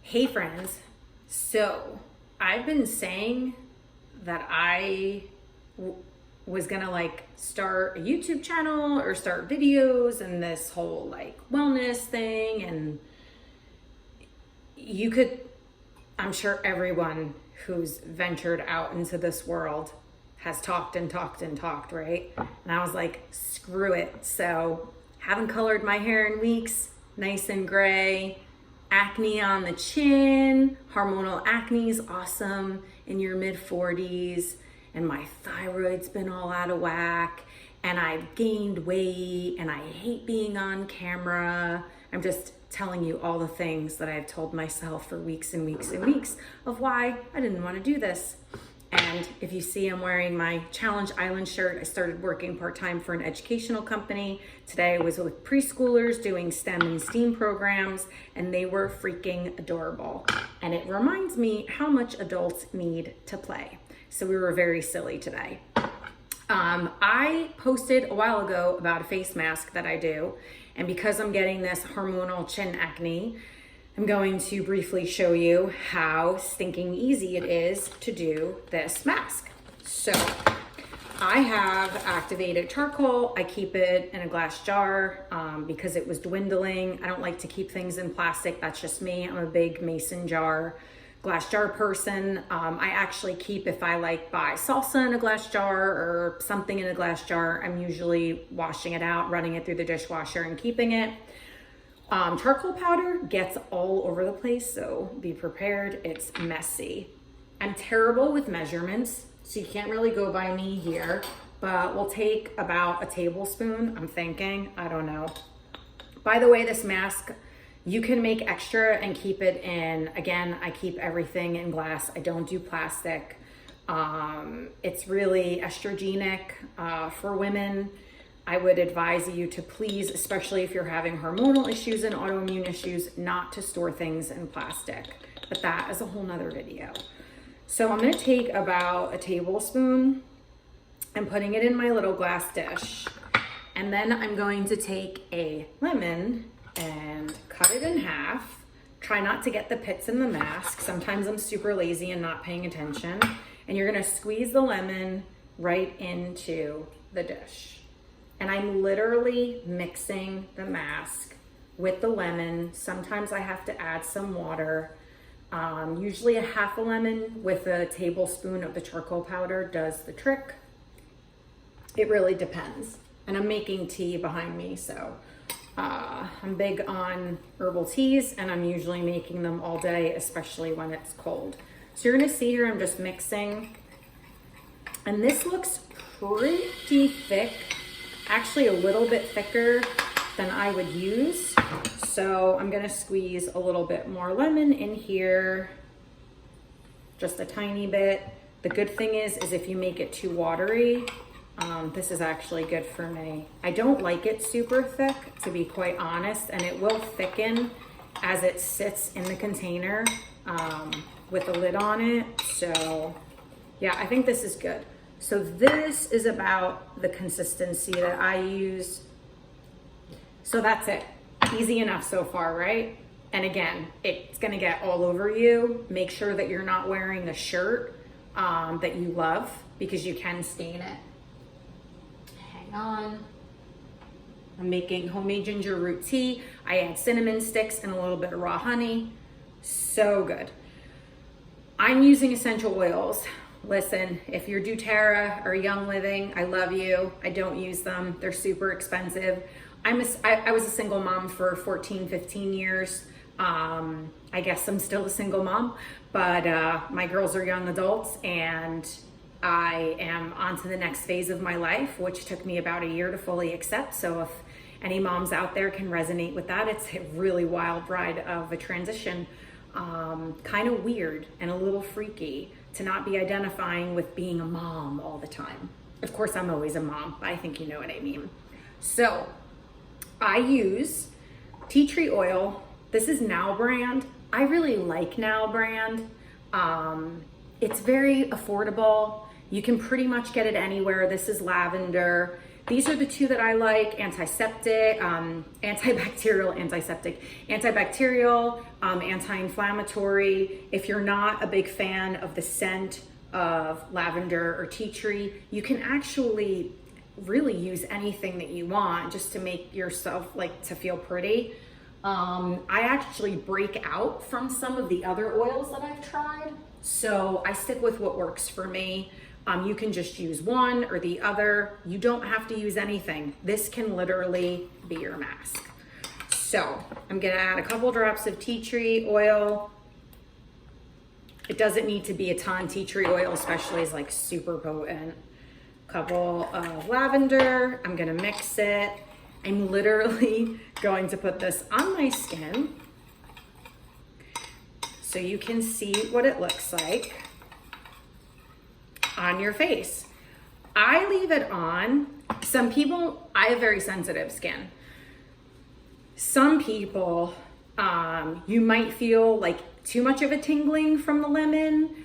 Hey friends, so I've been saying that was gonna start a YouTube channel or start videos and this whole wellness thing, and I'm sure everyone who's ventured out into this world has talked and talked and talked, right? And I was like, screw it. So haven't colored my hair in weeks, nice and gray. Acne on the chin, hormonal acne is awesome in your mid 40s, and my thyroid's been all out of whack, and I've gained weight, and I hate being on camera. I'm just telling you all the things that I've told myself for weeks and weeks and weeks of why I didn't want to do this. And if you see, I'm wearing my Challenge Island shirt. I started working part-time for an educational company. Today I was with preschoolers doing STEM and STEAM programs, and they were freaking adorable. And it reminds me how much adults need to play. So we were very silly today. I posted a while ago about a face mask that I do. And because I'm getting this hormonal chin acne, I'm going to briefly show you how stinking easy it is to do this mask. So I have activated charcoal. I keep it in a glass jar because it was dwindling. I don't like to keep things in plastic. That's just me. I'm a big mason jar, glass jar person. I actually keep, if I buy salsa in a glass jar or something in a glass jar, I'm usually washing it out, running it through the dishwasher and keeping it. Charcoal powder gets all over the place, so be prepared. It's messy. I'm terrible with measurements, so you can't really go by me here, but we'll take about a tablespoon, I'm thinking. I don't know. By the way, this mask, you can make extra and keep it in, again, I keep everything in glass. I don't do plastic. It's really estrogenic for women. I would advise you to please, especially if you're having hormonal issues and autoimmune issues, not to store things in plastic. But that is a whole nother video. So I'm gonna take about a tablespoon and putting it in my little glass dish. And then I'm going to take a lemon and cut it in half. Try not to get the pits in the mask. Sometimes I'm super lazy and not paying attention. And you're gonna squeeze the lemon right into the dish. And I'm literally mixing the mask with the lemon. Sometimes I have to add some water. Usually a half a lemon with a tablespoon of the charcoal powder does the trick. It really depends. And I'm making tea behind me, so I'm big on herbal teas, and I'm usually making them all day, especially when it's cold. So you're gonna see here, I'm just mixing. And this looks pretty thick. Actually a little bit thicker than I would use. So I'm gonna squeeze a little bit more lemon in here, just a tiny bit. The good thing is if you make it too watery, this is actually good for me. I don't like it super thick, to be quite honest, and it will thicken as it sits in the container with a lid on it. So yeah, I think this is good. So this is about the consistency that I use. So that's it. Easy enough so far, right? And again, it's gonna get all over you. Make sure that you're not wearing a shirt that you love, because you can stain it. Hang on. I'm making homemade ginger root tea. I add cinnamon sticks and a little bit of raw honey. So good. I'm using essential oils. Listen, if you're doTERRA or Young Living, I love you. I don't use them. They're super expensive. I was a single mom for 14, 15 years. I guess I'm still a single mom, but my girls are young adults, and I am on to the next phase of my life, which took me about a year to fully accept. So if any moms out there can resonate with that, it's a really wild ride of a transition. Kind of weird and a little freaky to not be identifying with being a mom all the time. Of course, I'm always a mom, but I think you know what I mean. So I use tea tree oil. This is Now brand. I really like Now brand. It's very affordable. You can pretty much get it anywhere. This is lavender. these are the two that I like: antiseptic, antibacterial, anti-inflammatory. If you're not a big fan of the scent of lavender or tea tree, you can actually really use anything that you want just to make yourself like to feel pretty. I actually break out from some of the other oils that I've tried, so I stick with what works for me. You can just use one or the other. You don't have to use anything. This can literally be your mask. So I'm gonna add a couple drops of tea tree oil. It doesn't need to be a ton. Tea tree oil especially is like super potent. Couple of lavender. I'm gonna mix it. I'm literally going to put this on my skin so you can see what it looks like on your face. I leave it on. Some people, I have very sensitive skin. Some people, you might feel like too much of a tingling from the lemon.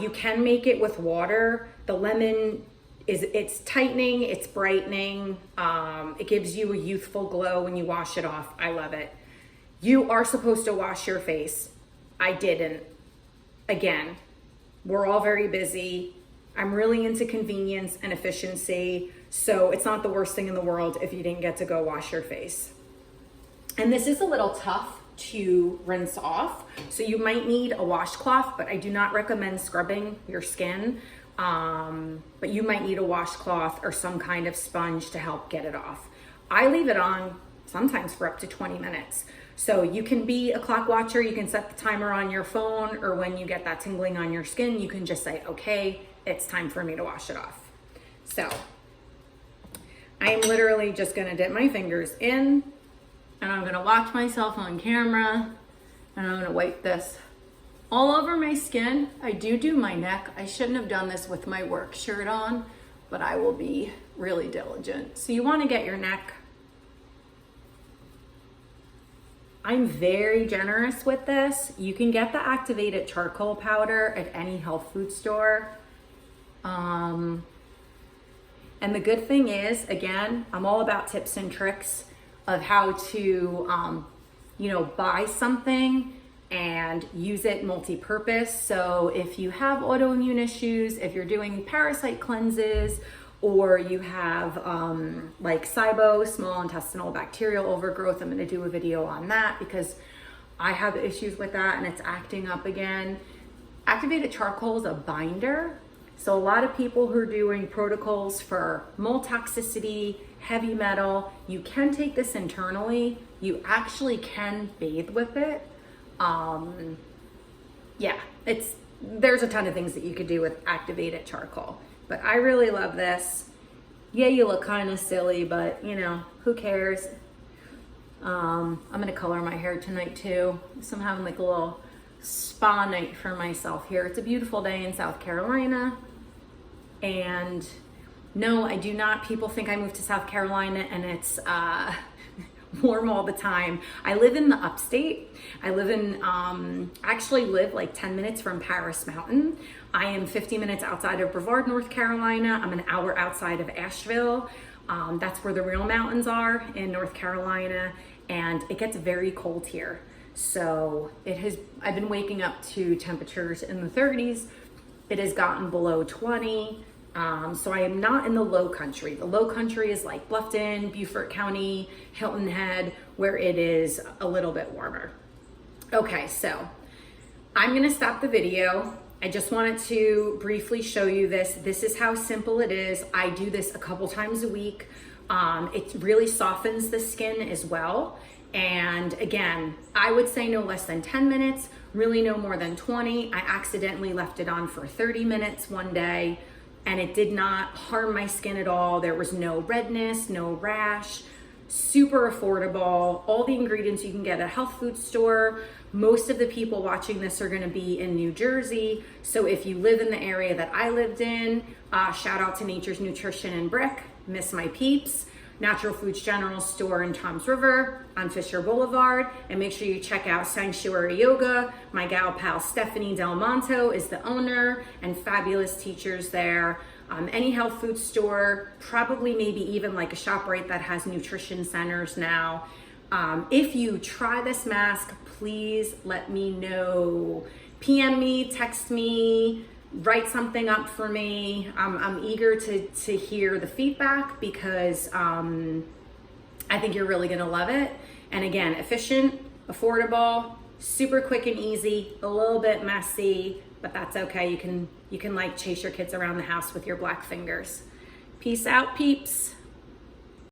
You can make it with water. The lemon it's tightening, it's brightening. It gives you a youthful glow when you wash it off. I love it. You are supposed to wash your face. I didn't. Again, we're all very busy. I'm really into convenience and efficiency, so it's not the worst thing in the world if you didn't get to go wash your face. And this is a little tough to rinse off, so you might need a washcloth, but I do not recommend scrubbing your skin. But you might need a washcloth or some kind of sponge to help get it off. I leave it on sometimes for up to 20 minutes. So you can be a clock watcher, you can set the timer on your phone, or when you get that tingling on your skin, you can just say, okay, it's time for me to wash it off. So I am literally just gonna dip my fingers in, and I'm gonna watch myself on camera, and I'm gonna wipe this all over my skin. I do my neck. I shouldn't have done this with my work shirt on, but I will be really diligent. So you wanna get your neck. I'm very generous with this. You can get the activated charcoal powder at any health food store. And the good thing is, again, I'm all about tips and tricks of how to, buy something and use it multi-purpose. So if you have autoimmune issues, if you're doing parasite cleanses, or you have like SIBO, small intestinal bacterial overgrowth, I'm gonna do a video on that because I have issues with that and it's acting up again. Activated charcoal is a binder. So a lot of people who are doing protocols for mold toxicity, heavy metal, you can take this internally. You actually can bathe with it. There's a ton of things that you could do with activated charcoal, but I really love this. Yeah, you look kind of silly, but who cares? I'm gonna color my hair tonight too. So I'm having like a little spa night for myself here. It's a beautiful day in South Carolina. And no, I do not. People think I moved to South Carolina and it's warm all the time. I live in the upstate. I live actually live like 10 minutes from Paris Mountain. I am 50 minutes outside of Brevard, North Carolina. I'm an hour outside of Asheville. That's where the real mountains are in North Carolina. And it gets very cold here. So I've been waking up to temperatures in the 30s. It has gotten below 20. So I am not in the low country. The low country is like Bluffton, Beaufort County, Hilton Head, where it is a little bit warmer. Okay, so I'm gonna stop the video. I just wanted to briefly show you this. This is how simple it is. I do this a couple times a week. It really softens the skin as well. And again, I would say no less than 10 minutes, really no more than 20. I accidentally left it on for 30 minutes one day, and it did not harm my skin at all. There was no redness, no rash, super affordable. All the ingredients you can get at a health food store. Most of the people watching this are gonna be in New Jersey. So if you live in the area that I lived in, shout out to Nature's Nutrition and Brick, miss my peeps. Natural Foods General Store in Toms River on Fisher Boulevard. And make sure you check out Sanctuary Yoga. My gal pal Stephanie Del Monto is the owner and fabulous teachers there. any health food store, probably maybe even like a ShopRite that has nutrition centers now. If you try this mask, please let me know. PM me, text me, write something up for me. I'm eager to hear the feedback because I think you're really gonna love it. And again, efficient, affordable, super quick and easy, a little bit messy, but that's okay. You can like chase your kids around the house with your black fingers. Peace out, peeps.